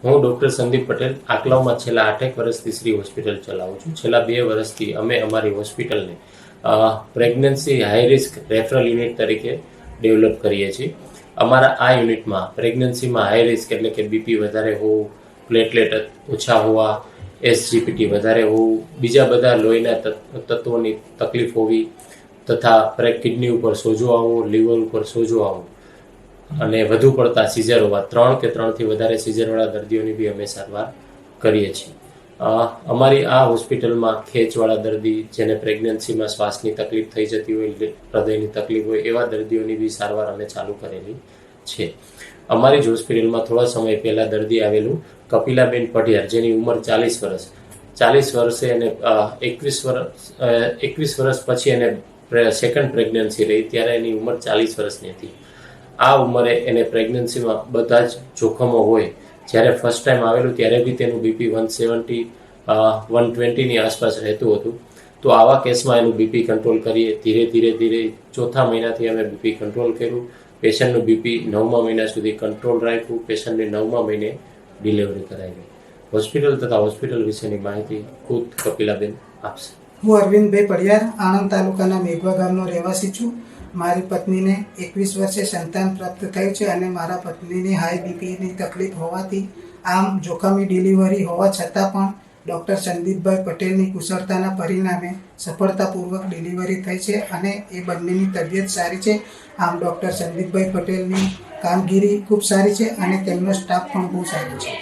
હું ડૉક્ટર સંદીપ પટેલ આકલાવમાં છેલ્લા 8 વર્ષથી શ્રી હોસ્પિટલ ચલાવું છું. છેલ્લા 2 વર્ષથી અમે અમારી હોસ્પિટલને pregnancy high risk referral unit તરીકે ડેવલપ કરીએ છીએ. અમારા આ યુનિટમાં પ્રેગ્નન્સીમાં હાઈ રિસ્ક એટલે કે બીપી વધારે હોવું, પ્લેટલેટ ઓછા હોવા, SGPT વધારે હોવું, બીજા બધા લોહીના તત્વોની તકલીફ હોવી તથા કિડની ઉપર સોજો આવવો, લીવર ઉપર સોજો આવવો અને વધુ પડતા સીઝર હોવા, 3 કે 3થી વધારે સીઝરવાળા દર્દીઓની બી અમે સારવાર કરીએ છીએ. અમારી આ હોસ્પિટલમાં ખેંચવાળા દર્દી, જેને પ્રેગ્નન્સીમાં શ્વાસની તકલીફ થઈ જતી હોય, હૃદયની તકલીફ હોય, એવા દર્દીઓની બી સારવાર અમે ચાલુ કરેલી છે. અમારી જ હોસ્પિટલમાં થોડા સમય પહેલાં દર્દી આવેલું કપિલાબેન પઢિયાર, જેની ઉંમર 40 વર્ષ. 40 વર્ષે એને 21 વર્ષ પછી એને સેકન્ડ પ્રેગ્નન્સી રહી, ત્યારે એની ઉંમર 40 વર્ષની હતી. આ ઉંમરે એને પ્રેગ્નન્સીમાં બધા જ જોખમો હોય. જ્યારે ફર્સ્ટ ટાઈમ આવેલું ત્યારે બી તેનું બીપી 170 120ની આસપાસ રહેતું હતું. તો આવા કેસમાં એનું બીપી કંટ્રોલ કરીએ. ધીરે ચોથા મહિનાથી અમે બીપી કંટ્રોલ કર્યું. પેશન્ટનું બીપી 9મા મહિના સુધી કંટ્રોલ રાખ્યું. પેશન્ટને 9મા મહિને ડિલિવરી કરાવી. હોસ્પિટલ તથા હોસ્પિટલ વિશેની માહિતી ખુદ કપિલાબેન આપશે. હું અરવિંદભાઈ પઢિયાર, આણંદ તાલુકાના મેઘવા ગામનો રહેવાસી છું. મારી પત્નીને 21 વર્ષે સંતાન પ્રાપ્ત થયું છે અને મારા પત્નીની હાઈ બીપીની તકલીફ હોવાથી, આમ જોખમી ડિલિવરી હોવા છતાં પણ ડૉક્ટર સંદીપભાઈ પટેલની કુશળતાના પરિણામે સફળતાપૂર્વક ડિલિવરી થઈ છે અને એ બંનેની તબિયત સારી છે. આમ ડૉક્ટર સંદીપભાઈ પટેલની કામગીરી ખૂબ સારી છે અને તેમનો સ્ટાફ પણ બહુ સારો છે.